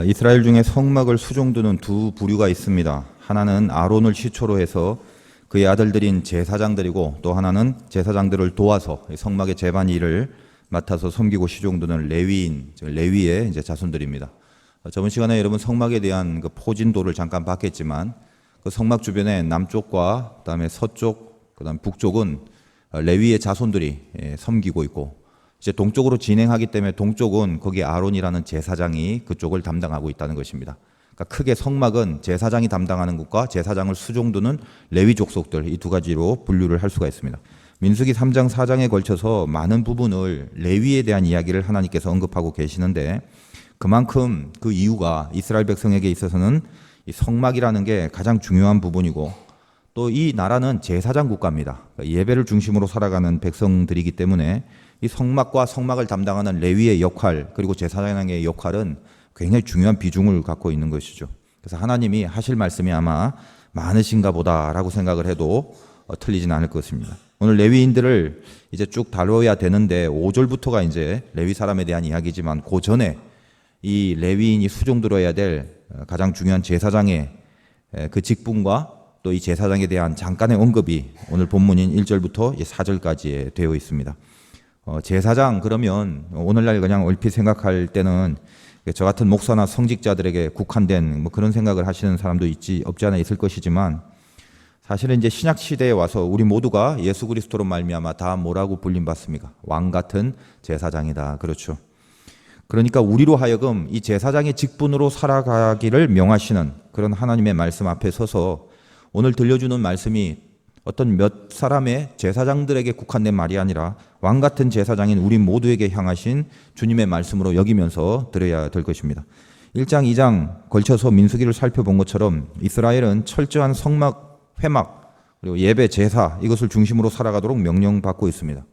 이스라엘 중에 성막을 수종두는 두 부류가 있습니다. 하나는 아론을 시초로 해서 그의 아들들인 제사장들이고, 또 하나는 제사장들을 도와서 성막의 제반 일을 맡아서 섬기고 시종두는 레위인, 즉 레위의 이제 자손들입니다. 저번 시간에 여러분 성막에 대한 그 포진도를 잠깐 봤겠지만, 그 성막 주변에 남쪽과 그다음에 서쪽, 그다음에 북쪽은 레위의 자손들이 섬기고 있고, 이제 동쪽으로 진행하기 때문에 동쪽은 거기 아론이라는 제사장이 그쪽을 담당하고 있다는 것입니다. 그러니까 크게 성막은 제사장이 담당하는 것과 제사장을 수종두는 레위 족속들, 이 두 가지로 분류를 할 수가 있습니다. 민수기 3장 4장에 걸쳐서 많은 부분을 레위에 대한 이야기를 하나님께서 언급하고 계시는데, 그만큼 그 이유가 이스라엘 백성에게 있어서는 이 성막이라는 게 가장 중요한 부분이고, 또 이 나라는 제사장 국가입니다. 예배를 중심으로 살아가는 백성들이기 때문에 이 성막과 성막을 담당하는 레위의 역할, 그리고 제사장의 역할은 굉장히 중요한 비중을 갖고 있는 것이죠. 그래서 하나님이 하실 말씀이 아마 많으신가 보다라고 생각을 해도 틀리진 않을 것입니다. 오늘 레위인들을 이제 쭉 다뤄야 되는데 5절부터가 이제 레위 사람에 대한 이야기지만, 그 전에 이 레위인이 수종들어야 될 가장 중요한 제사장의 그 직분과 또 이 제사장에 대한 잠깐의 언급이 오늘 본문인 1절부터 4절까지 되어 있습니다. 제사장 그러면 오늘날 그냥 얼핏 생각할 때는 저 같은 목사나 성직자들에게 국한된 뭐 그런 생각을 하시는 사람도 없지 않아 있을 것이지만, 사실은 이제 신약 시대에 와서 우리 모두가 예수 그리스도로 말미암아 다 뭐라고 불림 받습니까? 왕 같은 제사장이다. 그렇죠. 그러니까 우리로 하여금 이 제사장의 직분으로 살아가기를 명하시는 그런 하나님의 말씀 앞에 서서 오늘 들려주는 말씀이 어떤 몇 사람의 제사장들에게 국한된 말이 아니라 왕 같은 제사장인 우리 모두에게 향하신 주님의 말씀으로 여기면서 들어야 될 것입니다. 1장, 2장 걸쳐서 민수기를 살펴본 것처럼 이스라엘은 철저한 성막, 회막, 그리고 예배, 제사 이것을 중심으로 살아가도록 명령받고 있습니다.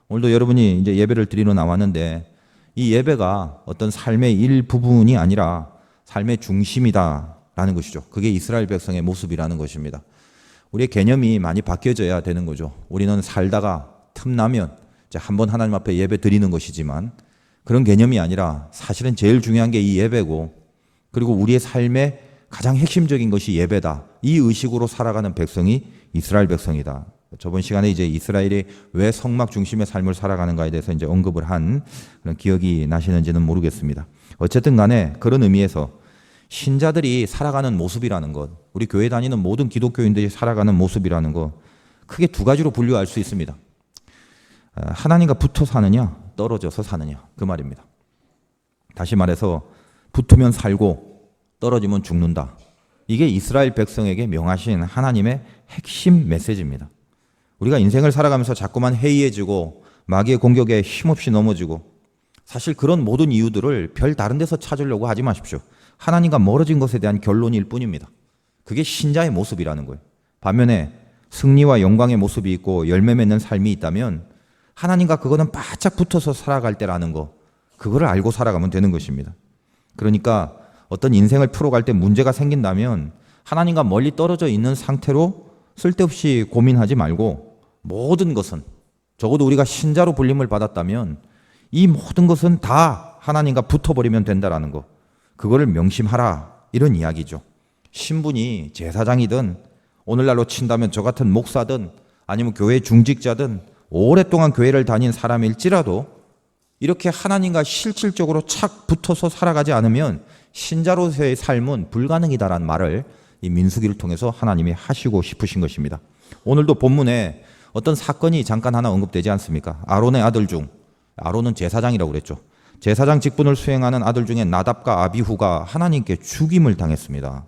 오늘도 여러분이 이제 예배를 드리러 나왔는데, 이 예배가 어떤 삶의 일부분이 아니라 삶의 중심이다라는 것이죠. 그게 이스라엘 백성의 모습이라는 것입니다. 우리의 개념이 많이 바뀌어져야 되는 거죠. 우리는 살다가 틈나면 한번 하나님 앞에 예배 드리는 것이지만, 그런 개념이 아니라 사실은 제일 중요한 게 이 예배고, 그리고 우리의 삶의 가장 핵심적인 것이 예배다. 이 의식으로 살아가는 백성이 이스라엘 백성이다. 저번 시간에 이제 이스라엘이 왜 성막 중심의 삶을 살아가는가에 대해서 이제 언급을 한 그런 기억이 나시는지는 모르겠습니다. 어쨌든 간에 그런 의미에서 신자들이 살아가는 모습이라는 것, 우리 교회 다니는 모든 기독교인들이 살아가는 모습이라는 것, 크게 두 가지로 분류할 수 있습니다. 하나님과 붙어 사느냐, 떨어져서 사느냐, 그 말입니다. 다시 말해서 붙으면 살고 떨어지면 죽는다. 이게 이스라엘 백성에게 명하신 하나님의 핵심 메시지입니다. 우리가 인생을 살아가면서 자꾸만 해이해지고 마귀의 공격에 힘없이 넘어지고, 사실 그런 모든 이유들을 별 다른 데서 찾으려고 하지 마십시오. 하나님과 멀어진 것에 대한 결론일 뿐입니다. 그게 신자의 모습이라는 거예요. 반면에 승리와 영광의 모습이 있고 열매 맺는 삶이 있다면 하나님과 그거는 바짝 붙어서 살아갈 때라는 거, 그거를 알고 살아가면 되는 것입니다. 그러니까 어떤 인생을 풀어갈 때 문제가 생긴다면 하나님과 멀리 떨어져 있는 상태로 쓸데없이 고민하지 말고, 모든 것은, 적어도 우리가 신자로 불림을 받았다면 이 모든 것은 다 하나님과 붙어버리면 된다라는 거, 그거를 명심하라, 이런 이야기죠. 신분이 제사장이든 오늘날로 친다면 저 같은 목사든 아니면 교회 중직자든 오랫동안 교회를 다닌 사람일지라도 이렇게 하나님과 실질적으로 착 붙어서 살아가지 않으면 신자로서의 삶은 불가능이다라는 말을 이 민수기를 통해서 하나님이 하시고 싶으신 것입니다. 오늘도 본문에 어떤 사건이 잠깐 하나 언급되지 않습니까? 아론의 아들 중, 아론은 제사장이라고 그랬죠. 제사장 직분을 수행하는 아들 중에 나답과 아비후가 하나님께 죽임을 당했습니다.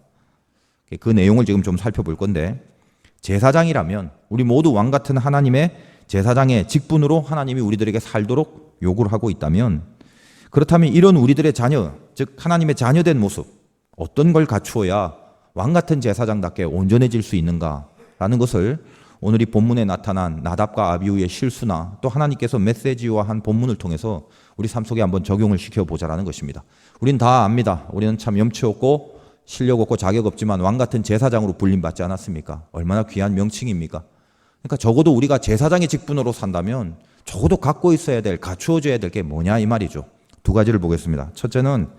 그 내용을 지금 좀 살펴볼 건데, 제사장이라면 우리 모두 왕 같은 하나님의 제사장의 직분으로 하나님이 우리들에게 살도록 요구를 하고 있다면, 그렇다면 이런 우리들의 자녀, 즉 하나님의 자녀된 모습, 어떤 걸 갖추어야 왕 같은 제사장답게 온전해질 수 있는가라는 것을 오늘 이 본문에 나타난 나답과 아비후의 실수나 또 하나님께서 메시지화한 본문을 통해서 우리 삶 속에 한번 적용을 시켜보자라는 것입니다. 우린 다 압니다. 우리는 참 염치 없고 실력 없고 자격 없지만 왕 같은 제사장으로 불림받지 않았습니까? 얼마나 귀한 명칭입니까? 그러니까 적어도 우리가 제사장의 직분으로 산다면 적어도 갖고 있어야 될, 갖추어져야 될 게 뭐냐 이 말이죠. 두 가지를 보겠습니다. 첫째는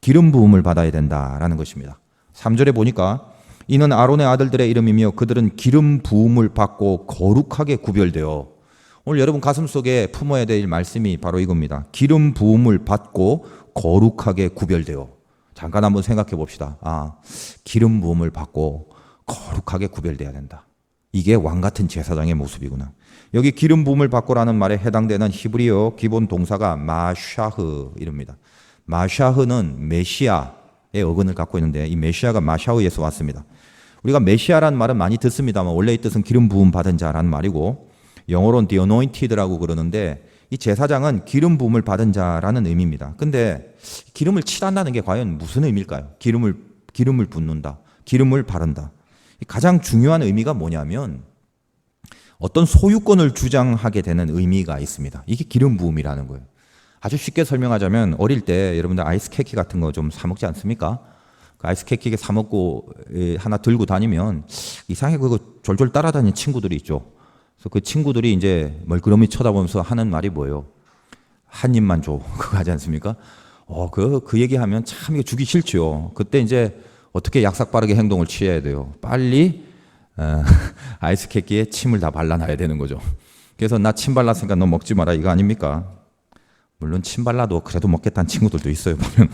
기름 부음을 받아야 된다라는 것입니다. 3절에 보니까 이는 아론의 아들들의 이름이며 그들은 기름 부음을 받고 거룩하게 구별되어, 오늘 여러분 가슴 속에 품어야 될 말씀이 바로 이겁니다. 기름 부음을 받고 거룩하게 구별되어. 잠깐 한번 생각해 봅시다. 기름 부음을 받고 거룩하게 구별돼야 된다. 이게 왕 같은 제사장의 모습이구나. 여기 기름 부음을 받고라는 말에 해당되는 히브리어 기본 동사가 마샤흐입니다. 마샤흐는 메시아의 어근을 갖고 있는데 이 메시아가 마샤흐에서 왔습니다. 우리가 메시아라는 말은 많이 듣습니다만 원래의 뜻은 기름 부음 받은 자라는 말이고, 영어로는 the anointed라고 그러는데 이 제사장은 기름 부음을 받은 자라는 의미입니다. 근데 기름을 칠한다는 게 과연 무슨 의미일까요? 기름을 붓는다, 기름을 바른다. 가장 중요한 의미가 뭐냐면 어떤 소유권을 주장하게 되는 의미가 있습니다. 이게 기름 부음이라는 거예요. 아주 쉽게 설명하자면 어릴 때 여러분들 아이스 케이크 같은 거 좀 사 먹지 않습니까? 그 아이스 케이크 사 먹고 하나 들고 다니면 이상하게 그거 졸졸 따라다니는 친구들이 있죠. 그래서 그 친구들이 이제 멀그러미 쳐다보면서 하는 말이 뭐예요? 한 입만 줘. 그거 하지 않습니까? 그 얘기하면 참 이거 주기 싫죠. 그때 이제 어떻게 약삭 빠르게 행동을 취해야 돼요? 빨리 아이스 케이크에 침을 다 발라놔야 되는 거죠. 그래서 나 침 발랐으니까 너 먹지 마라 이거 아닙니까? 물론 침 발라도 그래도 먹겠다는 친구들도 있어요, 보면.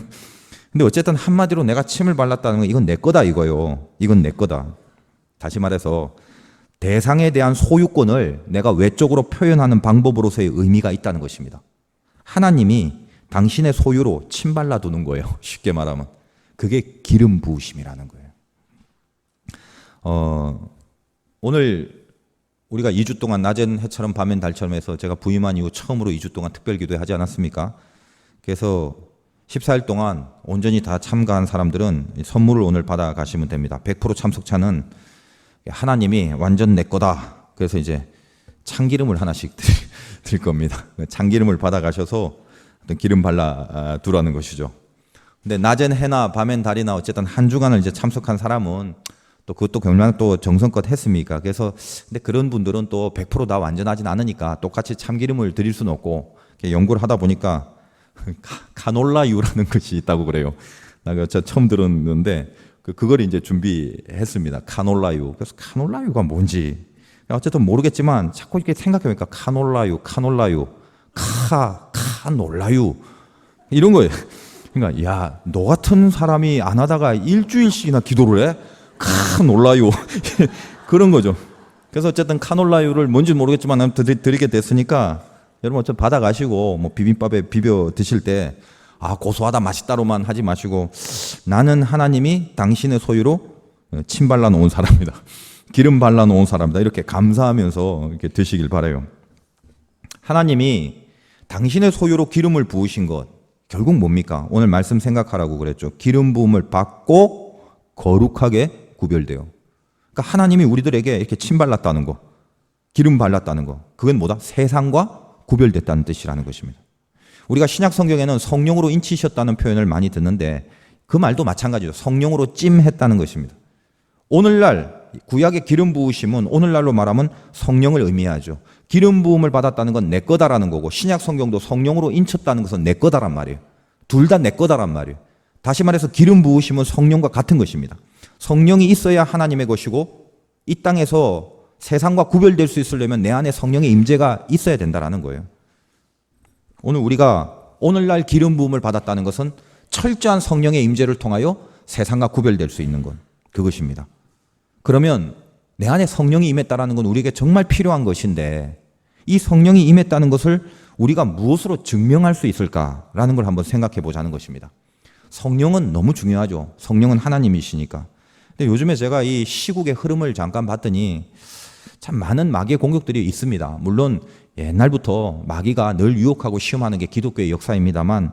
근데 어쨌든 한마디로 내가 침을 발랐다는 건 이건 내 거다 이거요. 이건 내 거다. 다시 말해서 대상에 대한 소유권을 내가 외적으로 표현하는 방법으로서의 의미가 있다는 것입니다. 하나님이 당신의 소유로 침 발라두는 거예요. 쉽게 말하면. 그게 기름 부으심이라는 거예요. 오늘 우리가 2주 동안 낮엔 해처럼 밤엔 달처럼 해서 제가 부임한 이후 처음으로 2주 동안 특별 기도회 하지 않았습니까? 그래서 14일 동안 온전히 다 참가한 사람들은 선물을 오늘 받아 가시면 됩니다. 100% 참석자는 하나님이 완전 내 거다. 그래서 이제 참기름을 하나씩 드릴 겁니다. 참기름을 받아 가셔서 어떤 기름 발라 두라는 것이죠. 근데 낮엔 해나 밤엔 달이나 어쨌든 한 주간을 이제 참석한 사람은 또 그것도 경량 또 정성껏 했습니까? 그래서 근데 그런 분들은 또 100%다 완전하진 않으니까 똑같이 참기름을 드릴 수는 없고 연구를 하다 보니까 카놀라유라는 것이 있다고 그래요. 나 저 처음 들었는데 그걸 이제 준비했습니다. 카놀라유. 그래서 카놀라유가 뭔지 어쨌든 모르겠지만 자꾸 이렇게 생각해보니까 카놀라유, 카놀라유 이런 거예요. 그러니까 야, 너 같은 사람이 안 하다가 일주일씩이나 기도를 해? 놀라요. 그런 거죠. 그래서 어쨌든 카놀라유를 뭔지 모르겠지만 드리게 됐으니까 여러분 어쨌든 받아가시고 뭐 비빔밥에 비벼 드실 때 고소하다 맛있다로만 하지 마시고 나는 하나님이 당신의 소유로 침 발라놓은 사람이다. 기름 발라놓은 사람이다. 이렇게 감사하면서 이렇게 드시길 바라요. 하나님이 당신의 소유로 기름을 부으신 것 결국 뭡니까? 오늘 말씀 생각하라고 그랬죠. 기름 부음을 받고 거룩하게 구별돼요. 그러니까 하나님이 우리들에게 이렇게 침 발랐다는 거, 기름 발랐다는 거, 그건 뭐다? 세상과 구별됐다는 뜻이라는 것입니다. 우리가 신약 성경에는 성령으로 인치셨다는 표현을 많이 듣는데 그 말도 마찬가지죠. 성령으로 찜했다는 것입니다. 오늘날 구약의 기름 부으심은 오늘날로 말하면 성령을 의미하죠. 기름 부음을 받았다는 건 내 거다라는 거고 신약 성경도 성령으로 인쳤다는 것은 내 거다란 말이에요. 둘 다 내 거다란 말이에요. 다시 말해서 기름 부으심은 성령과 같은 것입니다. 성령이 있어야 하나님의 것이고 이 땅에서 세상과 구별될 수 있으려면 내 안에 성령의 임재가 있어야 된다는 거예요. 오늘 우리가 오늘날 기름 부음을 받았다는 것은 철저한 성령의 임재를 통하여 세상과 구별될 수 있는 것, 그것입니다. 그러면 내 안에 성령이 임했다는 건 우리에게 정말 필요한 것인데 이 성령이 임했다는 것을 우리가 무엇으로 증명할 수 있을까라는 걸 한번 생각해 보자는 것입니다. 성령은 너무 중요하죠. 성령은 하나님이시니까. 근데 요즘에 제가 이 시국의 흐름을 잠깐 봤더니 참 많은 마귀의 공격들이 있습니다. 물론 옛날부터 마귀가 늘 유혹하고 시험하는 게 기독교의 역사입니다만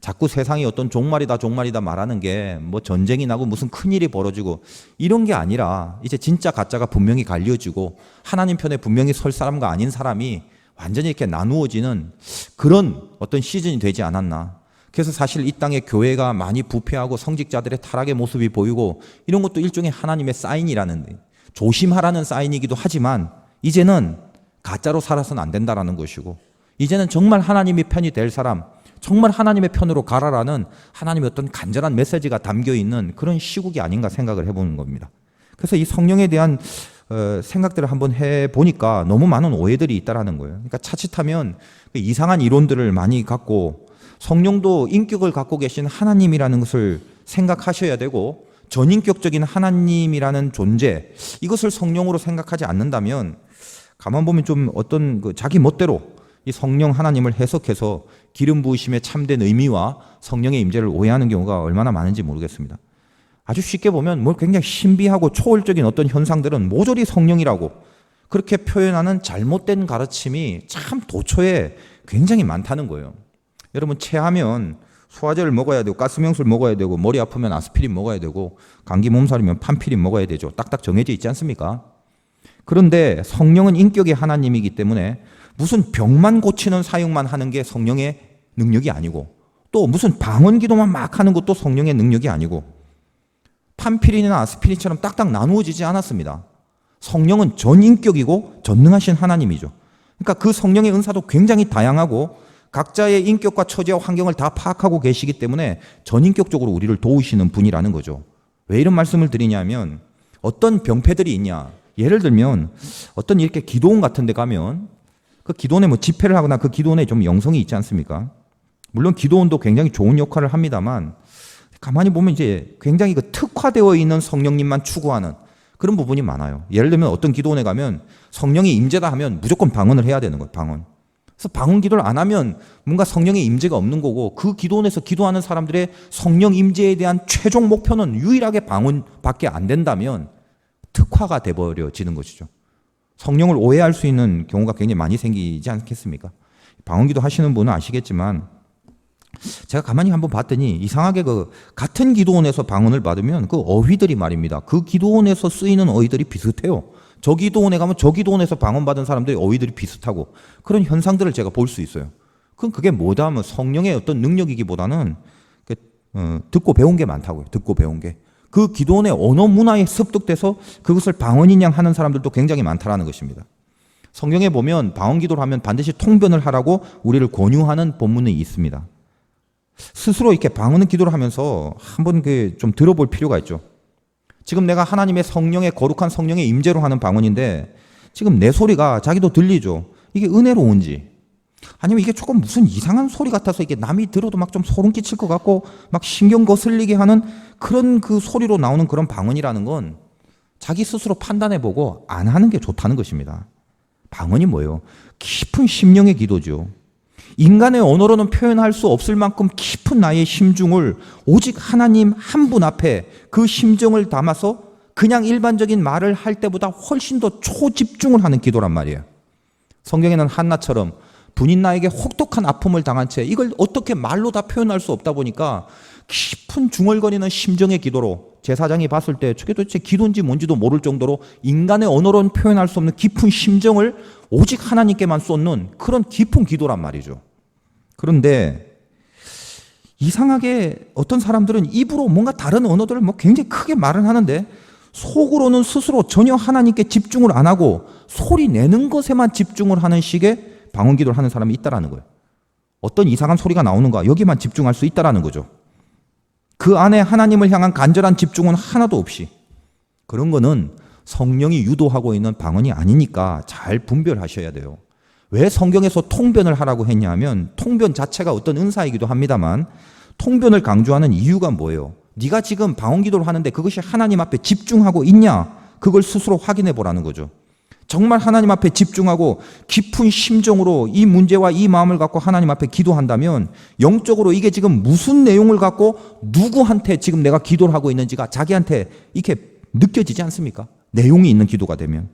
자꾸 세상이 어떤 종말이다 말하는 게 뭐 전쟁이 나고 무슨 큰일이 벌어지고 이런 게 아니라 이제 진짜 가짜가 분명히 갈려지고 하나님 편에 분명히 설 사람과 아닌 사람이 완전히 이렇게 나누어지는 그런 어떤 시즌이 되지 않았나. 그래서 사실 이 땅에 교회가 많이 부패하고 성직자들의 타락의 모습이 보이고 이런 것도 일종의 하나님의 사인이라는, 조심하라는 사인이기도 하지만 이제는 가짜로 살아서는 안 된다라는 것이고 이제는 정말 하나님이 편이 될 사람, 정말 하나님의 편으로 가라라는 하나님의 어떤 간절한 메시지가 담겨 있는 그런 시국이 아닌가 생각을 해보는 겁니다. 그래서 이 성령에 대한 생각들을 한번 해보니까 너무 많은 오해들이 있다라는 거예요. 그러니까 자칫하면 이상한 이론들을 많이 갖고 성령도 인격을 갖고 계신 하나님이라는 것을 생각하셔야 되고 전인격적인 하나님이라는 존재, 이것을 성령으로 생각하지 않는다면 가만 보면 좀 어떤 자기 멋대로 이 성령 하나님을 해석해서 기름 부으심의 참된 의미와 성령의 임재를 오해하는 경우가 얼마나 많은지 모르겠습니다. 아주 쉽게 보면 뭐 굉장히 신비하고 초월적인 어떤 현상들은 모조리 성령이라고 그렇게 표현하는 잘못된 가르침이 참 도처에 굉장히 많다는 거예요. 여러분, 체하면 소화제를 먹어야 되고 가스명수를 먹어야 되고 머리 아프면 아스피린 먹어야 되고 감기 몸살이면 판피린 먹어야 되죠. 딱딱 정해져 있지 않습니까? 그런데 성령은 인격의 하나님이기 때문에 무슨 병만 고치는 사역만 하는 게 성령의 능력이 아니고 또 무슨 방언 기도만 막 하는 것도 성령의 능력이 아니고 판피린이나 아스피린처럼 딱딱 나누어지지 않았습니다. 성령은 전인격이고 전능하신 하나님이죠. 그러니까 그 성령의 은사도 굉장히 다양하고 각자의 인격과 처지와 환경을 다 파악하고 계시기 때문에 전인격적으로 우리를 도우시는 분이라는 거죠. 왜 이런 말씀을 드리냐면 어떤 병폐들이 있냐. 예를 들면 어떤 이렇게 기도원 같은 데 가면 그 기도원에 뭐 집회를 하거나 그 기도원에 좀 영성이 있지 않습니까? 물론 기도원도 굉장히 좋은 역할을 합니다만 가만히 보면 이제 굉장히 그 특화되어 있는 성령님만 추구하는 그런 부분이 많아요. 예를 들면 어떤 기도원에 가면 성령이 임재다 하면 무조건 방언을 해야 되는 거예요. 방언. 그래서 방언 기도를 안 하면 뭔가 성령의 임재가 없는 거고 그 기도원에서 기도하는 사람들의 성령 임재에 대한 최종 목표는 유일하게 방언밖에 안 된다면 특화가 돼버려지는 것이죠. 성령을 오해할 수 있는 경우가 굉장히 많이 생기지 않겠습니까? 방언 기도 하시는 분은 아시겠지만 제가 가만히 한번 봤더니 이상하게 그 같은 기도원에서 방언을 받으면 그 어휘들이 말입니다. 그 기도원에서 쓰이는 어휘들이 비슷해요. 저 기도원에 가면 저 기도원에서 방언 받은 사람들의 어휘들이 비슷하고 그런 현상들을 제가 볼 수 있어요. 그럼 그게 뭐다 하면 성령의 어떤 능력이기보다는 듣고 배운 게 많다고요. 듣고 배운 게. 그 기도원의 언어 문화에 습득돼서 그것을 방언인 양 하는 사람들도 굉장히 많다라는 것입니다. 성경에 보면 방언 기도를 하면 반드시 통변을 하라고 우리를 권유하는 본문이 있습니다. 스스로 이렇게 방언 기도를 하면서 한번 좀 들어볼 필요가 있죠. 지금 내가 하나님의 성령의 거룩한 성령의 임재로 하는 방언인데 지금 내 소리가 자기도 들리죠. 이게 은혜로운지 아니면 이게 조금 무슨 이상한 소리 같아서 이게 남이 들어도 막 좀 소름 끼칠 것 같고 막 신경 거슬리게 하는 그런 그 소리로 나오는 그런 방언이라는 건 자기 스스로 판단해보고 안 하는 게 좋다는 것입니다. 방언이 뭐예요? 깊은 심령의 기도죠. 인간의 언어로는 표현할 수 없을 만큼 깊은 나의 심중을 오직 하나님 한 분 앞에 그 심정을 담아서 그냥 일반적인 말을 할 때보다 훨씬 더 초집중을 하는 기도란 말이에요. 성경에는 한나처럼 분인 나에게 혹독한 아픔을 당한 채 이걸 어떻게 말로 다 표현할 수 없다 보니까 깊은 중얼거리는 심정의 기도로 제사장이 봤을 때 저게 도대체 기도인지 뭔지도 모를 정도로 인간의 언어로는 표현할 수 없는 깊은 심정을 오직 하나님께만 쏟는 그런 깊은 기도란 말이죠. 그런데 이상하게 어떤 사람들은 입으로 뭔가 다른 언어들을 뭐 굉장히 크게 말을 하는데 속으로는 스스로 전혀 하나님께 집중을 안 하고 소리 내는 것에만 집중을 하는 식의 방언 기도를 하는 사람이 있다라는 거예요. 어떤 이상한 소리가 나오는가 여기만 집중할 수 있다라는 거죠. 그 안에 하나님을 향한 간절한 집중은 하나도 없이 그런 거는 성령이 유도하고 있는 방언이 아니니까 잘 분별하셔야 돼요. 왜 성경에서 통변을 하라고 했냐면 통변 자체가 어떤 은사이기도 합니다만 통변을 강조하는 이유가 뭐예요? 네가 지금 방언 기도를 하는데 그것이 하나님 앞에 집중하고 있냐? 그걸 스스로 확인해 보라는 거죠. 정말 하나님 앞에 집중하고 깊은 심정으로 이 문제와 이 마음을 갖고 하나님 앞에 기도한다면 영적으로 이게 지금 무슨 내용을 갖고 누구한테 지금 내가 기도를 하고 있는지가 자기한테 이렇게 느껴지지 않습니까? 내용이 있는 기도가 되면.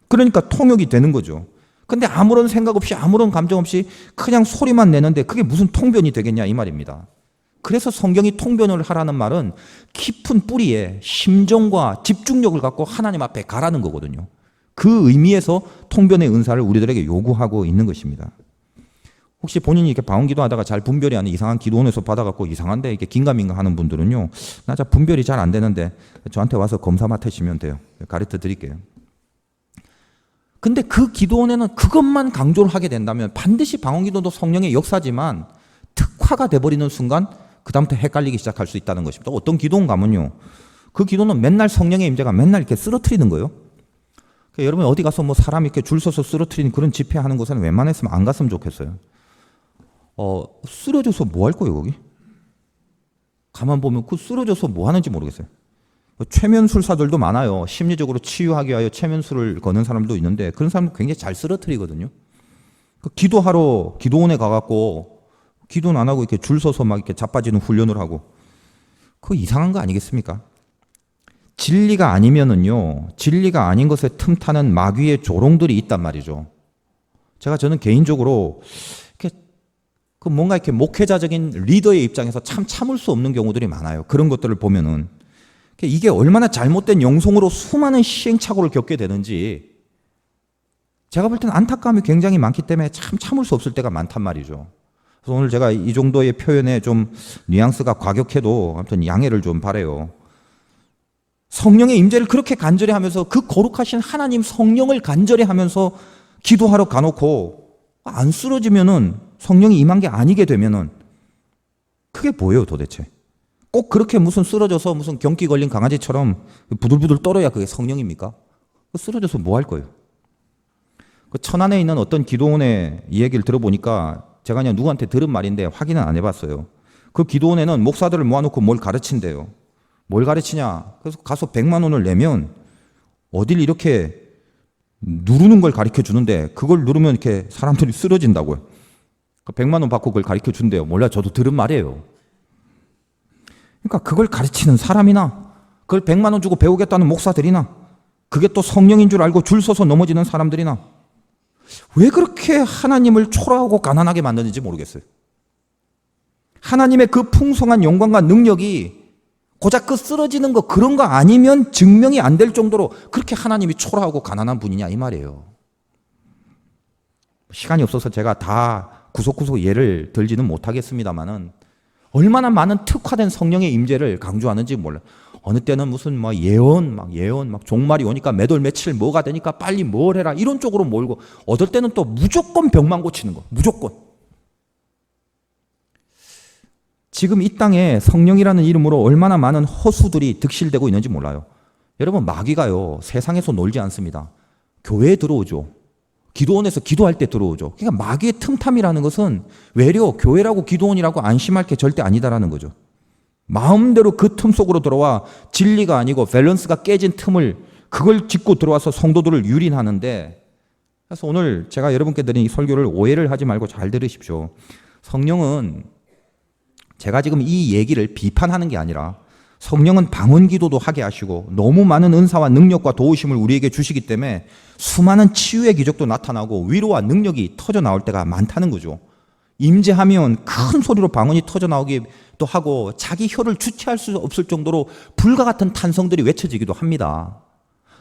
그러니까 통역이 되는 거죠. 근데 아무런 생각 없이 아무런 감정 없이 그냥 소리만 내는데 그게 무슨 통변이 되겠냐 이 말입니다. 그래서 성경이 통변을 하라는 말은 깊은 뿌리에 심정과 집중력을 갖고 하나님 앞에 가라는 거거든요. 그 의미에서 통변의 은사를 우리들에게 요구하고 있는 것입니다. 혹시 본인이 이렇게 방언 기도하다가 잘 분별이 안 돼 이상한 기도원에서 받아갖고 이상한데 이렇게 긴가민가 하는 분들은요, 나 자 분별이 잘 안 되는데 저한테 와서 검사 맡으시면 돼요. 가르쳐 드릴게요. 근데 그 기도원에는 그것만 강조를 하게 된다면 반드시 방언 기도도 성령의 역사지만 특화가 돼버리는 순간 그다음부터 헷갈리기 시작할 수 있다는 것입니다. 어떤 기도원 가면요, 그 기도는 맨날 성령의 임재가 맨날 이렇게 쓰러뜨리는 거예요. 그러니까 여러분 어디 가서 뭐 사람 이렇게 줄 서서 쓰러뜨리는 그런 집회하는 곳은 웬만했으면 안 갔으면 좋겠어요. 쓰러져서 뭐 할 거예요 거기? 가만 보면 그 쓰러져서 뭐 하는지 모르겠어요. 최면술사들도 많아요. 심리적으로 치유하기 위하여 최면술을 거는 사람도 있는데 그런 사람도 굉장히 잘 쓰러뜨리거든요. 기도하러 기도원에 가갖고 기도는 안 하고 이렇게 줄 서서 막 이렇게 자빠지는 훈련을 하고, 그거 이상한 거 아니겠습니까? 진리가 아니면은요, 진리가 아닌 것에 틈타는 마귀의 조롱들이 있단 말이죠. 저는 개인적으로 이렇게 뭔가 이렇게 목회자적인 리더의 입장에서 참 참을 수 없는 경우들이 많아요. 그런 것들을 보면은 이게 얼마나 잘못된 영성으로 수많은 시행착오를 겪게 되는지 제가 볼 때는 안타까움이 굉장히 많기 때문에 참 참을 수 없을 때가 많단 말이죠. 그래서 오늘 제가 이 정도의 표현에 좀 뉘앙스가 과격해도 아무튼 양해를 좀 바라요. 성령의 임재를 그렇게 간절히 하면서 그 거룩하신 하나님 성령을 간절히 하면서 기도하러 가놓고 안 쓰러지면은 성령이 임한 게 아니게 되면은 그게 뭐예요 도대체? 꼭 그렇게 무슨 쓰러져서 무슨 경기 걸린 강아지처럼 부들부들 떨어야 그게 성령입니까? 쓰러져서 뭐 할 거예요? 그 천안에 있는 어떤 기도원의 이야기를 들어보니까 제가 그냥 누구한테 들은 말인데 확인은 안 해봤어요. 그 기도원에는 목사들을 모아놓고 뭘 가르친대요. 뭘 가르치냐? 그래서 가서 100만 원을 내면 어딜 이렇게 누르는 걸 가르쳐 주는데 그걸 누르면 이렇게 사람들이 쓰러진다고요. 100만 원 받고 그걸 가르쳐 준대요. 몰라, 저도 들은 말이에요. 그러니까 그걸 가르치는 사람이나 그걸 100만 원 주고 배우겠다는 목사들이나 그게 또 성령인 줄 알고 줄 서서 넘어지는 사람들이나 왜 그렇게 하나님을 초라하고 가난하게 만드는지 모르겠어요. 하나님의 그 풍성한 영광과 능력이 고작 그 쓰러지는 거 그런 거 아니면 증명이 안 될 정도로 그렇게 하나님이 초라하고 가난한 분이냐 이 말이에요. 시간이 없어서 제가 다 구석구석 예를 들지는 못하겠습니다만은 얼마나 많은 특화된 성령의 임재를 강조하는지 몰라요. 어느 때는 무슨 예언 종말이 오니까 몇 월 며칠 뭐가 되니까 빨리 뭘 해라 이런 쪽으로 몰고, 어떨 때는 또 무조건 병만 고치는 거, 무조건. 지금 이 땅에 성령이라는 이름으로 얼마나 많은 허수들이 득실되고 있는지 몰라요. 여러분 마귀가요 세상에서 놀지 않습니다. 교회에 들어오죠. 기도원에서 기도할 때 들어오죠. 그러니까 마귀의 틈탐이라는 것은 외려 교회라고 기도원이라고 안심할 게 절대 아니다라는 거죠. 마음대로 그 틈 속으로 들어와 진리가 아니고 밸런스가 깨진 틈을 그걸 짚고 들어와서 성도들을 유린하는데, 그래서 오늘 제가 여러분께 드린 이 설교를 오해를 하지 말고 잘 들으십시오. 성령은 제가 지금 이 얘기를 비판하는 게 아니라 성령은 방언 기도도 하게 하시고 너무 많은 은사와 능력과 도우심을 우리에게 주시기 때문에 수많은 치유의 기적도 나타나고 위로와 능력이 터져 나올 때가 많다는 거죠. 임재하면 큰 소리로 방언이 터져 나오기도 하고 자기 혀를 주체할 수 없을 정도로 불과 같은 탄성들이 외쳐지기도 합니다.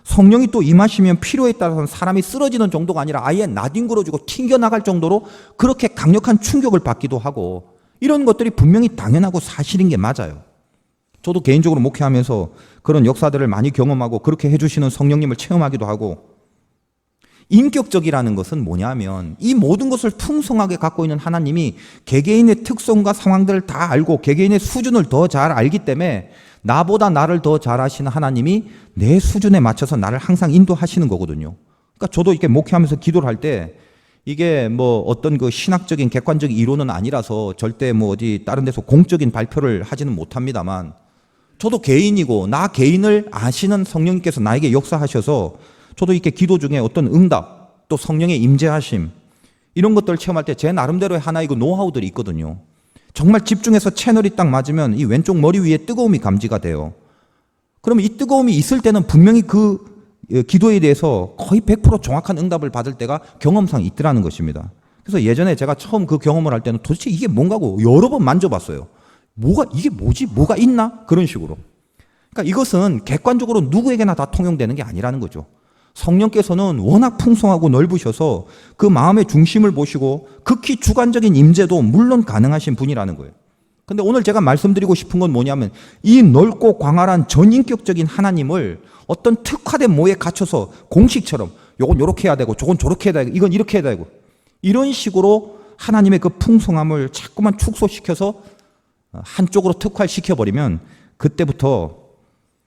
성령이 또 임하시면 필요에 따라서는 사람이 쓰러지는 정도가 아니라 아예 나뒹굴어지고 튕겨나갈 정도로 그렇게 강력한 충격을 받기도 하고, 이런 것들이 분명히 당연하고 사실인 게 맞아요. 저도 개인적으로 목회하면서 그런 역사들을 많이 경험하고 그렇게 해주시는 성령님을 체험하기도 하고, 인격적이라는 것은 뭐냐면 이 모든 것을 풍성하게 갖고 있는 하나님이 개개인의 특성과 상황들을 다 알고 개개인의 수준을 더 잘 알기 때문에 나보다 나를 더 잘 아시는 하나님이 내 수준에 맞춰서 나를 항상 인도하시는 거거든요. 그러니까 저도 이렇게 목회하면서 기도를 할 때 이게 어떤 그 신학적인 객관적인 이론은 아니라서 절대 어디 다른 데서 공적인 발표를 하지는 못합니다만, 저도 개인이고 나 개인을 아시는 성령님께서 나에게 역사하셔서 저도 이렇게 기도 중에 어떤 응답, 또 성령의 임재하심, 이런 것들을 체험할 때 제 나름대로의 하나의 그 노하우들이 있거든요. 정말 집중해서 채널이 딱 맞으면 이 왼쪽 머리 위에 뜨거움이 감지가 돼요. 그러면 이 뜨거움이 있을 때는 분명히 그 기도에 대해서 거의 100% 정확한 응답을 받을 때가 경험상 있더라는 것입니다. 그래서 예전에 제가 처음 그 경험을 할 때는 도대체 이게 뭔가고 여러 번 만져봤어요. 이게 뭐지? 뭐가 있나? 그런 식으로. 그러니까 이것은 객관적으로 누구에게나 다 통용되는 게 아니라는 거죠. 성령께서는 워낙 풍성하고 넓으셔서 그 마음의 중심을 보시고 극히 주관적인 임재도 물론 가능하신 분이라는 거예요. 근데 오늘 제가 말씀드리고 싶은 건 뭐냐면 이 넓고 광활한 전인격적인 하나님을 어떤 특화된 모에 갇혀서 공식처럼 요건 요렇게 해야 되고 저건 저렇게 해야 되고 이건 이렇게 해야 되고 이런 식으로 하나님의 그 풍성함을 자꾸만 축소시켜서 한쪽으로 특화시켜버리면 그때부터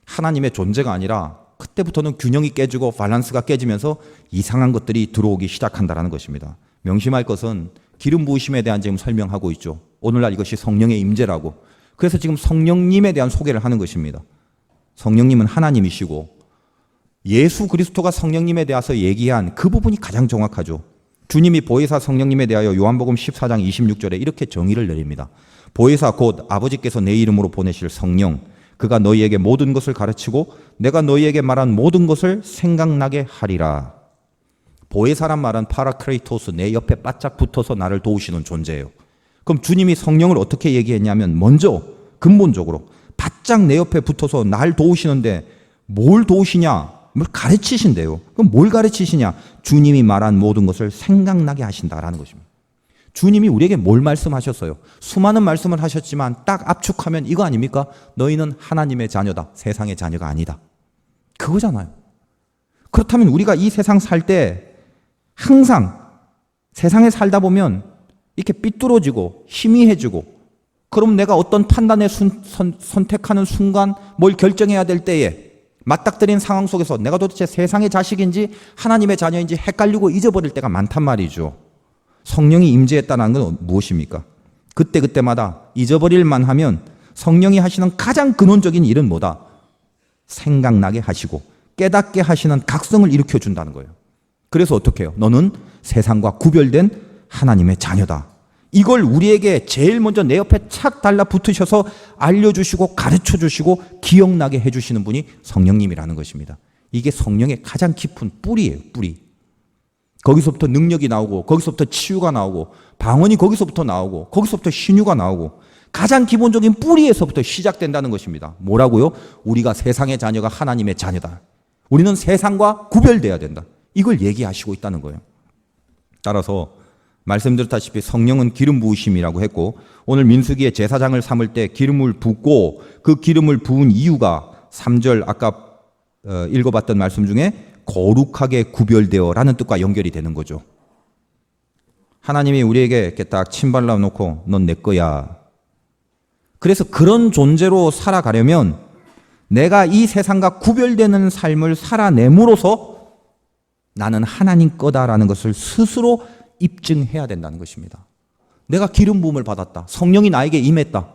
하나님의 존재가 아니라 그때부터는 균형이 깨지고 밸런스가 깨지면서 이상한 것들이 들어오기 시작한다는 것입니다. 명심할 것은 기름 부으심에 대한 지금 설명하고 있죠. 오늘날 이것이 성령의 임재라고. 그래서 지금 성령님에 대한 소개를 하는 것입니다. 성령님은 하나님이시고 예수 그리스도가 성령님에 대해서 얘기한 그 부분이 가장 정확하죠. 주님이 보혜사 성령님에 대하여 요한복음 14장 26절에 이렇게 정의를 내립니다. 보혜사 곧 아버지께서 내 이름으로 보내실 성령, 그가 너희에게 모든 것을 가르치고 내가 너희에게 말한 모든 것을 생각나게 하리라. 보혜사란 말은 파라크레이토스, 내 옆에 바짝 붙어서 나를 도우시는 존재예요. 그럼 주님이 성령을 어떻게 얘기했냐면 먼저 근본적으로 바짝 내 옆에 붙어서 날 도우시는데 뭘 도우시냐? 뭘 가르치신대요. 그럼 뭘 가르치시냐? 주님이 말한 모든 것을 생각나게 하신다라는 것입니다. 주님이 우리에게 뭘 말씀하셨어요? 수많은 말씀을 하셨지만 딱 압축하면 이거 아닙니까? 너희는 하나님의 자녀다. 세상의 자녀가 아니다. 그거잖아요. 그렇다면 우리가 이 세상 살 때 항상 세상에 살다 보면 이렇게 삐뚤어지고 희미해지고 그럼 내가 어떤 판단에 선택하는 순간 뭘 결정해야 될 때에 맞닥뜨린 상황 속에서 내가 도대체 세상의 자식인지 하나님의 자녀인지 헷갈리고 잊어버릴 때가 많단 말이죠. 성령이 임재했다는 건 무엇입니까? 그때마다 잊어버릴만 하면 성령이 하시는 가장 근원적인 일은 뭐다? 생각나게 하시고 깨닫게 하시는 각성을 일으켜준다는 거예요. 그래서 어떻게 해요? 너는 세상과 구별된 하나님의 자녀다. 이걸 우리에게 제일 먼저 내 옆에 착 달라붙으셔서 알려주시고 가르쳐주시고 기억나게 해주시는 분이 성령님이라는 것입니다. 이게 성령의 가장 깊은 뿌리예요. 뿌리. 거기서부터 능력이 나오고 거기서부터 치유가 나오고 방언이 거기서부터 나오고 거기서부터 신유가 나오고 가장 기본적인 뿌리에서부터 시작된다는 것입니다. 뭐라고요? 우리가 세상의 자녀가 하나님의 자녀다. 우리는 세상과 구별돼야 된다. 이걸 얘기하시고 있다는 거예요. 따라서 말씀드렸다시피 성령은 기름 부으심이라고 했고 오늘 민수기의 제사장을 삼을 때 기름을 붓고 그 기름을 부은 이유가 3절 아까 읽어봤던 말씀 중에 거룩하게 구별되어라는 뜻과 연결이 되는 거죠. 하나님이 우리에게 이렇게 딱 침발라 놓고 넌 내 거야. 그래서 그런 존재로 살아가려면 내가 이 세상과 구별되는 삶을 살아내므로써 나는 하나님 거다라는 것을 스스로 입증해야 된다는 것입니다. 내가 기름 부음을 받았다. 성령이 나에게 임했다.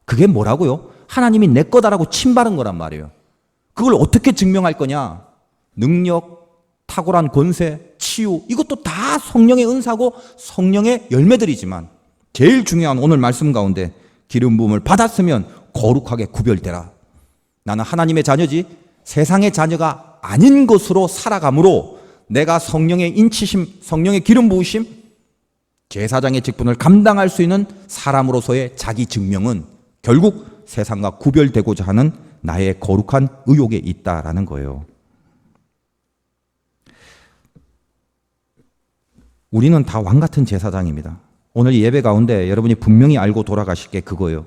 그게 뭐라고요? 하나님이 내 거다라고 침바른 거란 말이에요. 그걸 어떻게 증명할 거냐? 능력, 탁월한 권세, 치유, 이것도 다 성령의 은사고 성령의 열매들이지만 제일 중요한 오늘 말씀 가운데 기름 부음을 받았으면 거룩하게 구별되라. 나는 하나님의 자녀지 세상의 자녀가 아닌 것으로 살아가므로 내가 성령의 인치심, 성령의 기름 부으심, 제사장의 직분을 감당할 수 있는 사람으로서의 자기 증명은 결국 세상과 구별되고자 하는 나의 거룩한 의욕에 있다라는 거예요. 우리는 다 왕같은 제사장입니다. 오늘 예배 가운데 여러분이 분명히 알고 돌아가실 게 그거예요.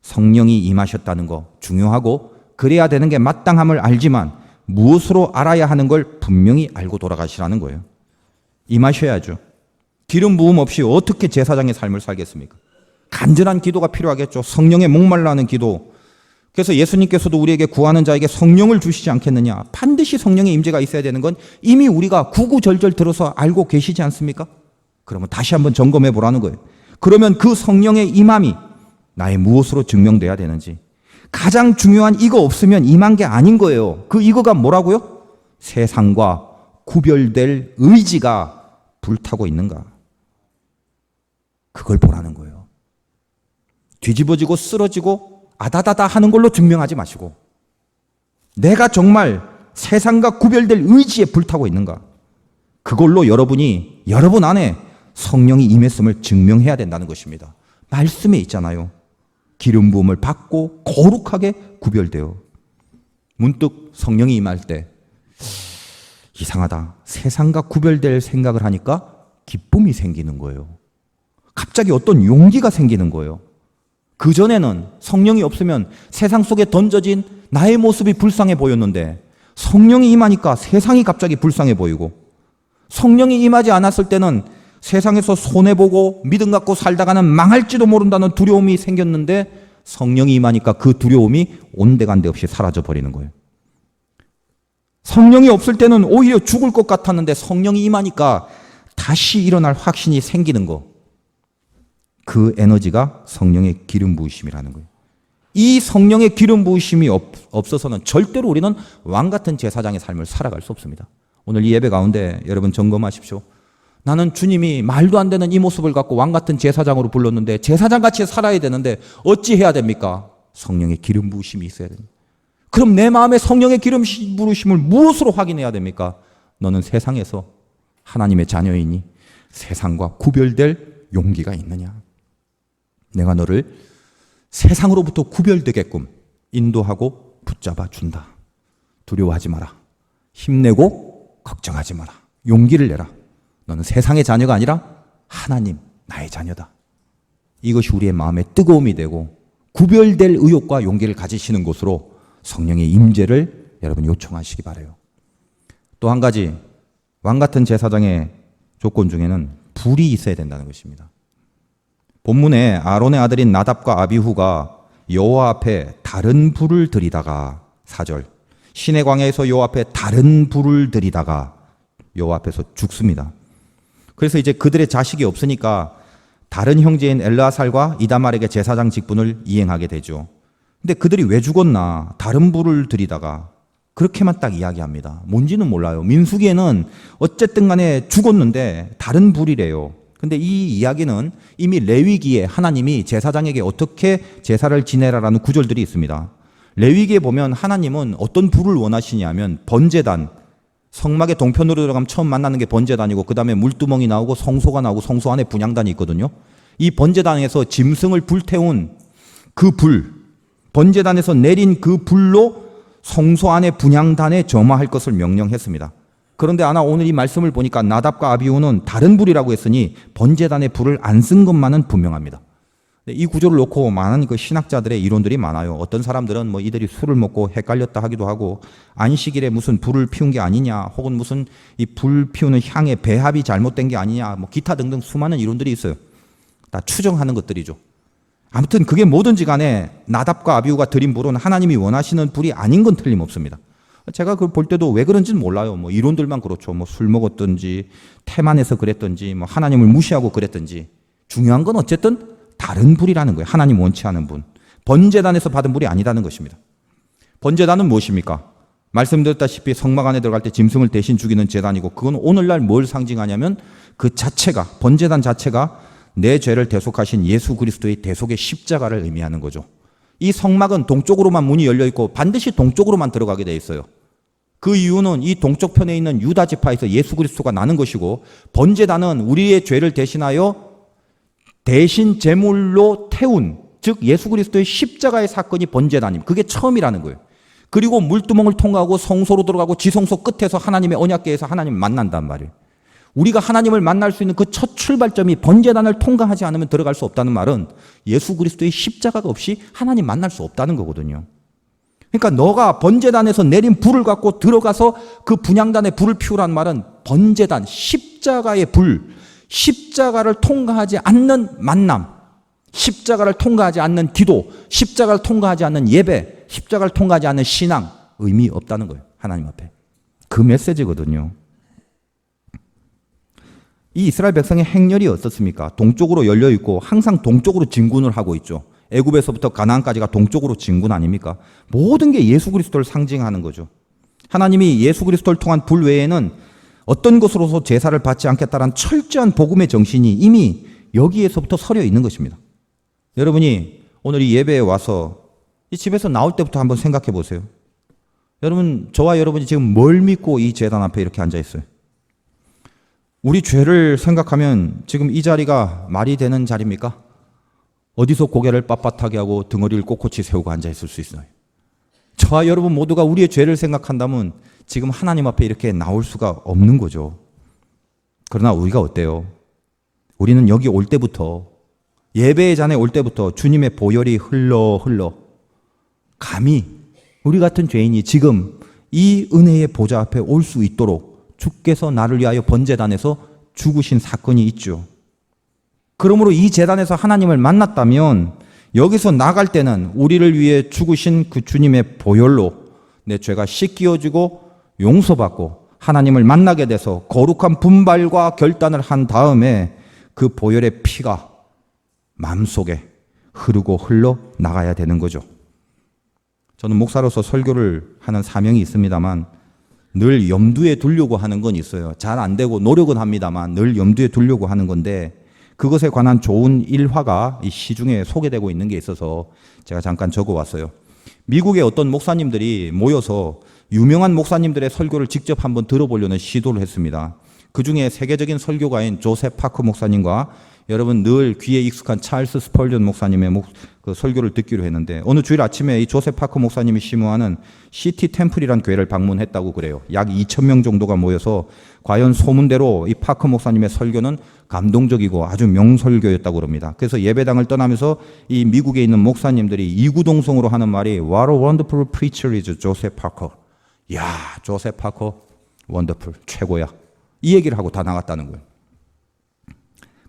성령이 임하셨다는 거 중요하고 그래야 되는 게 마땅함을 알지만 무엇으로 알아야 하는 걸 분명히 알고 돌아가시라는 거예요. 임하셔야죠. 기름 부음 없이 어떻게 제사장의 삶을 살겠습니까? 간절한 기도가 필요하겠죠. 성령에 목말라하는 기도. 그래서 예수님께서도 우리에게 구하는 자에게 성령을 주시지 않겠느냐. 반드시 성령의 임재가 있어야 되는 건 이미 우리가 구구절절 들어서 알고 계시지 않습니까? 그러면 다시 한번 점검해 보라는 거예요. 그러면 그 성령의 임함이 나의 무엇으로 증명돼야 되는지. 가장 중요한 이거 없으면 임한 게 아닌 거예요. 그 이거가 뭐라고요? 세상과 구별될 의지가 불타고 있는가. 그걸 보라는 거예요. 뒤집어지고 쓰러지고 아다다다 하는 걸로 증명하지 마시고 내가 정말 세상과 구별될 의지에 불타고 있는가. 그걸로 여러분이 여러분 안에 성령이 임했음을 증명해야 된다는 것입니다. 말씀에 있잖아요. 기름 부음을 받고 거룩하게 구별되어. 문득 성령이 임할 때 이상하다. 세상과 구별될 생각을 하니까 기쁨이 생기는 거예요. 갑자기 어떤 용기가 생기는 거예요. 그전에는 성령이 없으면 세상 속에 던져진 나의 모습이 불쌍해 보였는데 성령이 임하니까 세상이 갑자기 불쌍해 보이고 성령이 임하지 않았을 때는 세상에서 손해보고 믿음 갖고 살다가는 망할지도 모른다는 두려움이 생겼는데 성령이 임하니까 그 두려움이 온데간데 없이 사라져 버리는 거예요. 성령이 없을 때는 오히려 죽을 것 같았는데 성령이 임하니까 다시 일어날 확신이 생기는 거. 그 에너지가 성령의 기름 부으심이라는 거예요. 이 성령의 기름 부으심이 없어서는 절대로 우리는 왕 같은 제사장의 삶을 살아갈 수 없습니다. 오늘 이 예배 가운데 여러분 점검하십시오. 나는 주님이 말도 안 되는 이 모습을 갖고 왕 같은 제사장으로 불렀는데 제사장같이 살아야 되는데 어찌 해야 됩니까? 성령의 기름 부으심이 있어야 됩니다. 그럼 내 마음에 성령의 기름 부으심을 무엇으로 확인해야 됩니까? 너는 세상에서 하나님의 자녀이니 세상과 구별될 용기가 있느냐? 내가 너를 세상으로부터 구별되게끔 인도하고 붙잡아 준다. 두려워하지 마라. 힘내고 걱정하지 마라. 용기를 내라. 너는 세상의 자녀가 아니라 하나님, 나의 자녀다. 이것이 우리의 마음에 뜨거움이 되고 구별될 의욕과 용기를 가지시는 곳으로 성령의 임재를 여러분 요청하시기 바라요. 또 한 가지 왕 같은 제사장의 조건 중에는 불이 있어야 된다는 것입니다. 본문에 아론의 아들인 나답과 아비후가 여호와 앞에 다른 불을 들이다가 4절 시내 광야에서 여호와 앞에 다른 불을 들이다가 여호와 앞에서 죽습니다. 그래서 이제 그들의 자식이 없으니까 다른 형제인 엘르아살과 이다말에게 제사장 직분을 이행하게 되죠. 근데 그들이 왜 죽었나? 다른 불을 들이다가 그렇게만 딱 이야기합니다. 뭔지는 몰라요. 민수기에는 어쨌든 간에 죽었는데 다른 불이래요. 근데 이 이야기는 이미 레위기에 하나님이 제사장에게 어떻게 제사를 지내라라는 구절들이 있습니다. 레위기에 보면 하나님은 어떤 불을 원하시냐면 번제단, 성막의 동편으로 들어가면 처음 만나는 게 번제단이고 그 다음에 물두멍이 나오고 성소가 나오고 성소 안에 분향단이 있거든요. 이 번제단에서 짐승을 불태운 그 불, 번제단에서 내린 그 불로 성소 안에 분향단에 점화할 것을 명령했습니다. 그런데 오늘 이 말씀을 보니까 나답과 아비후는 다른 불이라고 했으니 번제단에 불을 안 쓴 것만은 분명합니다. 이 구조를 놓고 많은 그 신학자들의 이론들이 많아요. 어떤 사람들은 뭐 이들이 술을 먹고 헷갈렸다 하기도 하고 안식일에 무슨 불을 피운 게 아니냐 혹은 무슨 이 불 피우는 향의 배합이 잘못된 게 아니냐 뭐 기타 등등 수많은 이론들이 있어요. 다 추정하는 것들이죠. 아무튼 그게 뭐든지 간에 나답과 아비후가 드린 불은 하나님이 원하시는 불이 아닌 건 틀림없습니다. 제가 그걸 볼 때도 왜 그런지는 몰라요. 뭐 이론들만 그렇죠. 뭐 술 먹었든지 태만해서 그랬든지 뭐 하나님을 무시하고 그랬든지 중요한 건 어쨌든 다른 불이라는 거예요. 하나님 원치 않은 분. 번제단에서 받은 불이 아니다는 것입니다. 번제단은 무엇입니까? 말씀드렸다시피 성막 안에 들어갈 때 짐승을 대신 죽이는 제단이고 그건 오늘날 뭘 상징하냐면 그 자체가 번제단 자체가 내 죄를 대속하신 예수 그리스도의 대속의 십자가를 의미하는 거죠. 이 성막은 동쪽으로만 문이 열려 있고 반드시 동쪽으로만 들어가게 돼 있어요. 그 이유는 이 동쪽 편에 있는 유다 지파에서 예수 그리스도가 나는 것이고 번제단은 우리의 죄를 대신하여 대신 제물로 태운 즉 예수 그리스도의 십자가의 사건이 번제단입니다. 그게 처음이라는 거예요. 그리고 물두멍을 통과하고 성소로 들어가고 지성소 끝에서 하나님의 언약궤에서 하나님을 만난단 말이에요. 우리가 하나님을 만날 수 있는 그 첫 출발점이 번제단을 통과하지 않으면 들어갈 수 없다는 말은 예수 그리스도의 십자가가 없이 하나님 만날 수 없다는 거거든요. 그러니까 너가 번제단에서 내린 불을 갖고 들어가서 그 분향단에 불을 피우라는 말은 번제단, 십자가의 불, 십자가를 통과하지 않는 만남, 십자가를 통과하지 않는 기도, 십자가를 통과하지 않는 예배, 십자가를 통과하지 않는 신앙 의미 없다는 거예요. 하나님 앞에. 그 메시지거든요. 이 이스라엘 백성의 행렬이 어떻습니까? 동쪽으로 열려 있고 항상 동쪽으로 진군을 하고 있죠. 애굽에서부터 가나안까지가 동쪽으로 진군 아닙니까? 모든 게 예수 그리스도를 상징하는 거죠. 하나님이 예수 그리스도를 통한 불 외에는 어떤 것으로서 제사를 받지 않겠다는 철저한 복음의 정신이 이미 여기에서부터 서려 있는 것입니다. 여러분이 오늘 이 예배에 와서 이 집에서 나올 때부터 한번 생각해 보세요. 여러분, 저와 여러분이 지금 뭘 믿고 이 제단 앞에 이렇게 앉아 있어요? 우리 죄를 생각하면 지금 이 자리가 말이 되는 자리입니까? 어디서 고개를 빳빳하게 하고 등허리를 꼿꼿이 세우고 앉아 있을 수 있어요? 저와 여러분 모두가 우리의 죄를 생각한다면 지금 하나님 앞에 이렇게 나올 수가 없는 거죠. 그러나 우리가 어때요? 우리는 여기 올 때부터 예배의 잔에 올 때부터 주님의 보혈이 흘러 감히 우리 같은 죄인이 지금 이 은혜의 보좌 앞에 올 수 있도록 주께서 나를 위하여 번제단에서 죽으신 사건이 있죠. 그러므로 이 제단에서 하나님을 만났다면 여기서 나갈 때는 우리를 위해 죽으신 그 주님의 보혈로 내 죄가 씻겨지고 용서받고 하나님을 만나게 돼서 거룩한 분발과 결단을 한 다음에 그 보혈의 피가 마음속에 흐르고 흘러 나가야 되는 거죠. 저는 목사로서 설교를 하는 사명이 있습니다만 늘 염두에 두려고 하는 건 있어요. 잘 안 되고 노력은 합니다만 늘 염두에 두려고 하는 건데 그것에 관한 좋은 일화가 이 시중에 소개되고 있는 게 있어서 제가 잠깐 적어왔어요. 미국의 어떤 목사님들이 모여서 유명한 목사님들의 설교를 직접 한번 들어보려는 시도를 했습니다. 그 중에 세계적인 설교가인 조셉 파커 목사님과 여러분 늘 귀에 익숙한 찰스 스펄전 목사님의 그 설교를 듣기로 했는데 어느 주일 아침에 이 조셉 파커 목사님이 심무하는 시티 템플이란 교회를 방문했다고 그래요. 약 2,000명 정도가 모여서 과연 소문대로 이 파커 목사님의 설교는 감동적이고 아주 명설교였다고 그럽니다. 그래서 예배당을 떠나면서 이 미국에 있는 목사님들이 이구동성으로 하는 말이 What a wonderful preacher is Joseph Parker. 야, 조셉 파커 원더풀 최고야. 이 얘기를 하고 다 나갔다는 거예요.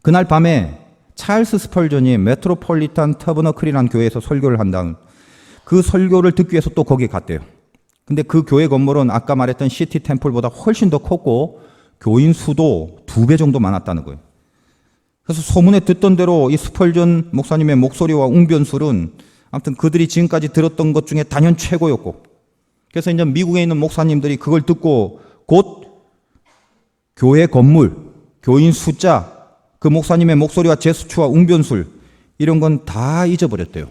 그날 밤에 찰스 스펄전이 메트로폴리탄 터버너클이라는 교회에서 설교를 한 다음 그 설교를 듣기 위해서 또 거기에 갔대요. 근데 그 교회 건물은 아까 말했던 시티 템플보다 훨씬 더 컸고 교인 수도 2배 정도 많았다는 거예요. 그래서 소문에 듣던 대로 이 스펄전 목사님의 목소리와 웅변술은 아무튼 그들이 지금까지 들었던 것 중에 단연 최고였고 그래서 이제 미국에 있는 목사님들이 그걸 듣고 곧 교회 건물, 교인 숫자, 그 목사님의 목소리와 제스처와 웅변술 이런 건 다 잊어버렸대요.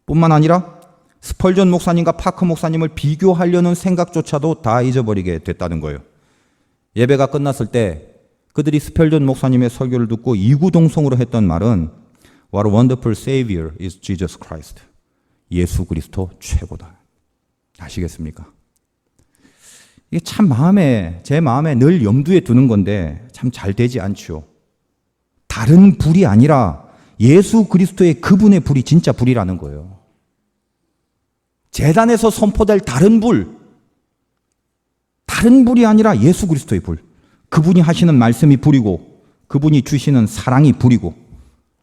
뿐만 아니라 스펄전 목사님과 파커 목사님을 비교하려는 생각조차도 다 잊어버리게 됐다는 거예요. 예배가 끝났을 때 그들이 스펄전 목사님의 설교를 듣고 이구동성으로 했던 말은 What a wonderful Savior is Jesus Christ. 예수 그리스도 최고다. 아시겠습니까? 이게 참 제 마음에 늘 염두에 두는 건데 참 잘 되지 않죠. 다른 불이 아니라 예수 그리스도의 그분의 불이 진짜 불이라는 거예요. 제단에서 선포될 다른 불이 아니라 예수 그리스도의 불. 그분이 하시는 말씀이 불이고 그분이 주시는 사랑이 불이고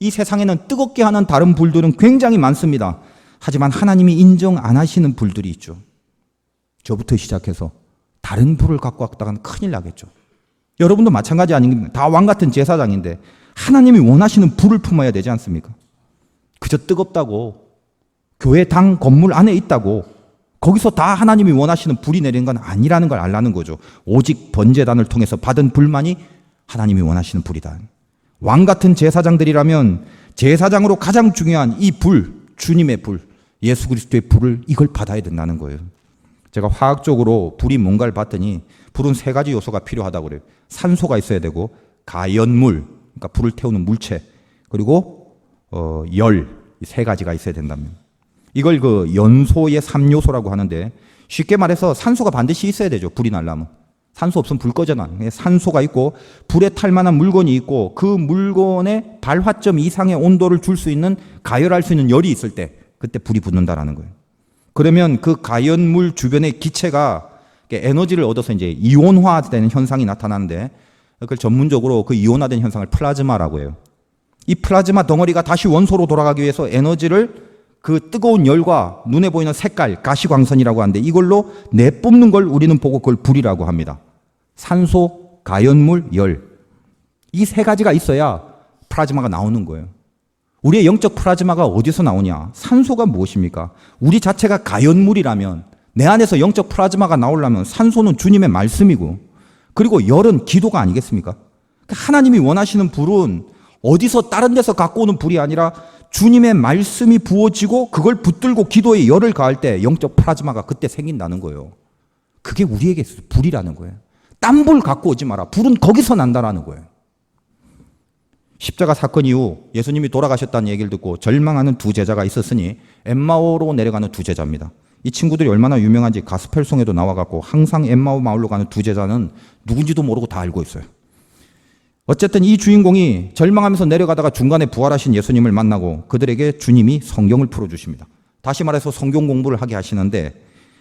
이 세상에는 뜨겁게 하는 다른 불들은 굉장히 많습니다. 하지만 하나님이 인정 안 하시는 불들이 있죠. 저부터 시작해서 다른 불을 갖고 왔다가는 큰일 나겠죠. 여러분도 마찬가지 아닙니까? 다 왕같은 제사장인데 하나님이 원하시는 불을 품어야 되지 않습니까? 그저 뜨겁다고 교회 당 건물 안에 있다고 거기서 다 하나님이 원하시는 불이 내리는 건 아니라는 걸 알라는 거죠. 오직 번제단을 통해서 받은 불만이 하나님이 원하시는 불이다. 왕같은 제사장들이라면 제사장으로 가장 중요한 이 불, 주님의 불, 예수 그리스도의 불을 이걸 받아야 된다는 거예요. 제가 화학적으로 불이 뭔가를 봤더니 불은 3가지 요소가 필요하다고 그래요. 산소가 있어야 되고 가연물, 그러니까 불을 태우는 물체, 그리고 열, 이 3가지가 있어야 된다면 이걸 그 연소의 3요소라고 하는데 쉽게 말해서 산소가 반드시 있어야 되죠. 불이 나려면. 산소 없으면 불 꺼져나. 산소가 있고 불에 탈 만한 물건이 있고 그 물건에 발화점 이상의 온도를 줄 수 있는 가열할 수 있는 열이 있을 때 그때 불이 붙는다라는 거예요. 그러면 그 가연물 주변의 기체가 에너지를 얻어서 이제 이온화되는 현상이 나타나는데 그걸 전문적으로 그 이온화된 현상을 플라즈마라고 해요. 이 플라즈마 덩어리가 다시 원소로 돌아가기 위해서 에너지를 그 뜨거운 열과 눈에 보이는 색깔, 가시광선이라고 하는데 이걸로 내뿜는 걸 우리는 보고 그걸 불이라고 합니다. 산소, 가연물, 열. 이 3가지가 있어야 플라즈마가 나오는 거예요. 우리의 영적 플라즈마가 어디서 나오냐? 산소가 무엇입니까? 우리 자체가 가연물이라면 내 안에서 영적 플라즈마가 나오려면 산소는 주님의 말씀이고 그리고 열은 기도가 아니겠습니까? 하나님이 원하시는 불은 어디서 다른 데서 갖고 오는 불이 아니라 주님의 말씀이 부어지고 그걸 붙들고 기도에 열을 가할 때 영적 플라즈마가 그때 생긴다는 거예요. 그게 우리에게 불이라는 거예요. 딴 불 갖고 오지 마라. 불은 거기서 난다라는 거예요. 십자가 사건 이후 예수님이 돌아가셨다는 얘기를 듣고 절망하는 2 제자가 있었으니 엠마오로 내려가는 2 제자입니다. 이 친구들이 얼마나 유명한지 가스펠송에도 나와갖고 항상 엠마오 마을로 가는 2 제자는 누군지도 모르고 다 알고 있어요. 어쨌든 이 주인공이 절망하면서 내려가다가 중간에 부활하신 예수님을 만나고 그들에게 주님이 성경을 풀어주십니다. 다시 말해서 성경 공부를 하게 하시는데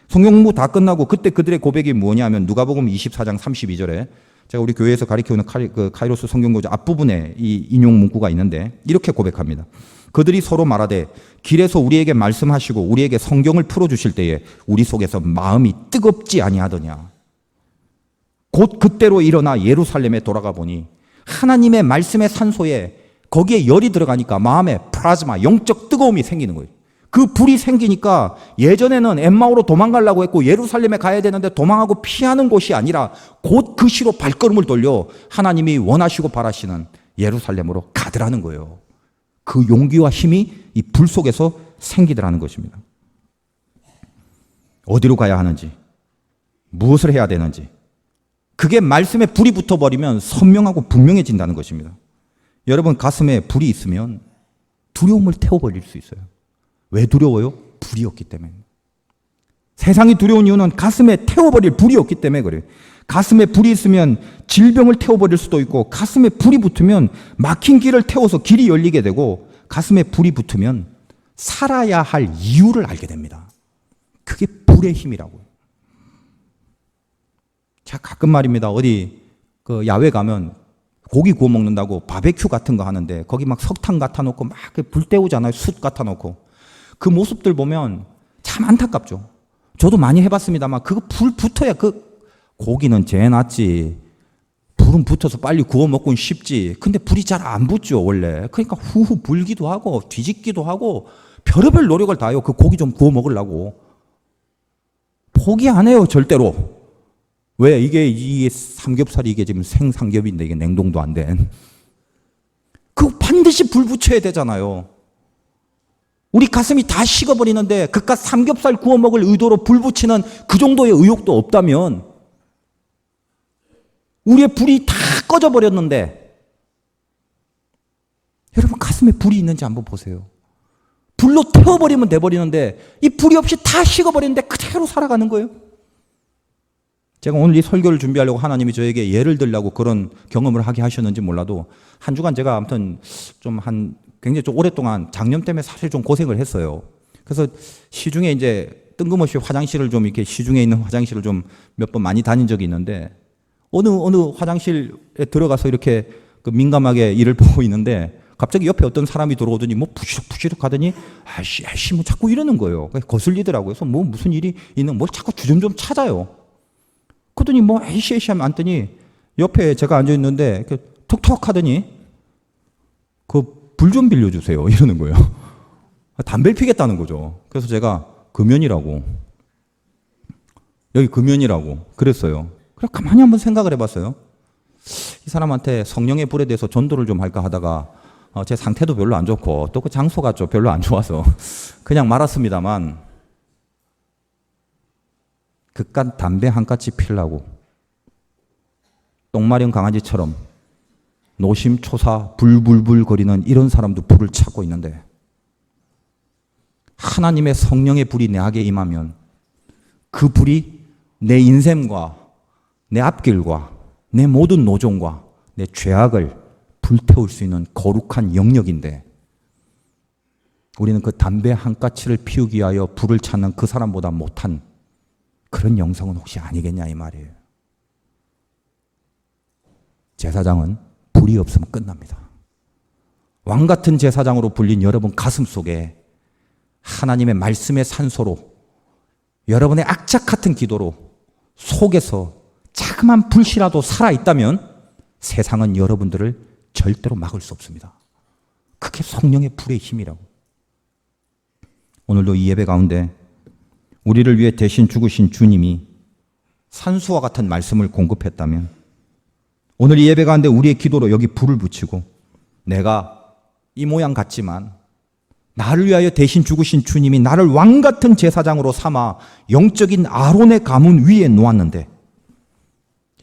성경 공부 다 끝나고 그때 그들의 고백이 뭐냐 하면 누가복음 24장 32절에 제가 우리 교회에서 가르치는 카이로스 성경구조 앞부분에 이 인용 문구가 있는데 이렇게 고백합니다. 그들이 서로 말하되 길에서 우리에게 말씀하시고 우리에게 성경을 풀어주실 때에 우리 속에서 마음이 뜨겁지 아니하더냐. 곧 그때로 일어나 예루살렘에 돌아가 보니 하나님의 말씀의 산소에 거기에 열이 들어가니까 마음에 플라즈마, 영적 뜨거움이 생기는 거예요. 그 불이 생기니까 예전에는 엠마오로 도망가려고 했고 예루살렘에 가야 되는데 도망하고 피하는 곳이 아니라 곧 그 시로 발걸음을 돌려 하나님이 원하시고 바라시는 예루살렘으로 가더라는 거예요. 그 용기와 힘이 이 불 속에서 생기더라는 것입니다. 어디로 가야 하는지, 무엇을 해야 되는지, 그게 말씀에 불이 붙어버리면 선명하고 분명해진다는 것입니다. 여러분 가슴에 불이 있으면 두려움을 태워버릴 수 있어요. 왜 두려워요? 불이 없기 때문에. 세상이 두려운 이유는 가슴에 태워버릴 불이 없기 때문에 그래요. 가슴에 불이 있으면 질병을 태워버릴 수도 있고, 가슴에 불이 붙으면 막힌 길을 태워서 길이 열리게 되고, 가슴에 불이 붙으면 살아야 할 이유를 알게 됩니다. 그게 불의 힘이라고요. 제가 가끔 말입니다. 어디 야외 가면 고기 구워 먹는다고 바베큐 같은 거 하는데 거기 막 석탄 갖다 놓고 막 불 때우잖아요. 숯 갖다 놓고. 그 모습들 보면 참 안타깝죠. 저도 많이 해봤습니다만 그거 불 붙어야 고기는 제 낫지. 불은 붙어서 빨리 구워 먹고는 쉽지. 근데 불이 잘 안 붙죠 원래. 그러니까 후후 불기도 하고 뒤집기도 하고 별의별 노력을 다해요. 그 고기 좀 구워 먹으려고. 포기 안 해요 절대로. 왜? 이게 삼겹살이 이게 지금 생삼겹인데 이게 냉동도 안 된. 그거 반드시 불 붙여야 되잖아요. 우리 가슴이 다 식어버리는데 그깟 삼겹살 구워 먹을 의도로 불 붙이는 그 정도의 의욕도 없다면 우리의 불이 다 꺼져버렸는데 여러분 가슴에 불이 있는지 한번 보세요. 불로 태워버리면 돼버리는데 이 불이 없이 다 식어버리는데 그대로 살아가는 거예요. 제가 오늘 이 설교를 준비하려고 하나님이 저에게 예를 들려고 그런 경험을 하게 하셨는지 몰라도 한 주간 제가 아무튼 굉장히 좀 오랫동안 장염 때문에 사실 좀 고생을 했어요. 그래서 시중에 이제 뜬금없이 화장실을 좀 이렇게 시중에 있는 화장실을 좀 몇 번 많이 다닌 적이 있는데 어느 화장실에 들어가서 이렇게 민감하게 일을 보고 있는데 갑자기 옆에 어떤 사람이 들어오더니 뭐 부시럭부시럭 하더니 아이씨 뭐 자꾸 이러는 거예요. 거슬리더라고요. 그래서 뭐 무슨 일이 있는 뭘 자꾸 주점좀 찾아요. 그러더니 뭐 에이씨 하면 앉더니 옆에 제가 앉아 있는데 톡톡 하더니 불 좀 빌려주세요 이러는 거예요. 담배를 피겠다는 거죠. 그래서 제가 금연이라고 여기 금연이라고 그랬어요. 그래서 가만히 한번 생각을 해봤어요. 이 사람한테 성령의 불에 대해서 전도를 좀 할까 하다가 제 상태도 별로 안 좋고 또 그 장소가 좀 별로 안 좋아서 그냥 말았습니다만 그깟 담배 한 까치 피려고 똥마련 강아지처럼 노심초사 불불불 거리는 이런 사람도 불을 찾고 있는데 하나님의 성령의 불이 내게 임하면 그 불이 내 인생과 내 앞길과 내 모든 노종과 내 죄악을 불태울 수 있는 거룩한 영역인데 우리는 그 담배 한 까치를 피우기 위하여 불을 찾는 그 사람보다 못한 그런 영성은 혹시 아니겠냐 이 말이에요. 제사장은 불이 없으면 끝납니다. 왕같은 제사장으로 불린 여러분 가슴 속에 하나님의 말씀의 산소로 여러분의 악착 같은 기도로 속에서 자그만 불씨라도 살아있다면 세상은 여러분들을 절대로 막을 수 없습니다. 그게 성령의 불의 힘이라고. 오늘도 이 예배 가운데 우리를 위해 대신 죽으신 주님이 산수와 같은 말씀을 공급했다면 오늘 이 예배 가운데 우리의 기도로 여기 불을 붙이고 내가 이 모양 같지만 나를 위하여 대신 죽으신 주님이 나를 왕같은 제사장으로 삼아 영적인 아론의 가문 위에 놓았는데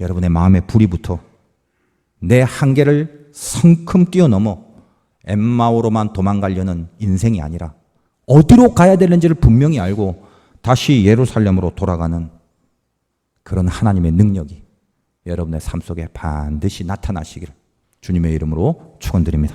여러분의 마음에 불이 붙어 내 한계를 성큼 뛰어넘어 엠마오로만 도망가려는 인생이 아니라 어디로 가야 되는지를 분명히 알고 다시 예루살렘으로 돌아가는 그런 하나님의 능력이 여러분의 삶 속에 반드시 나타나시기를 주님의 이름으로 축원드립니다.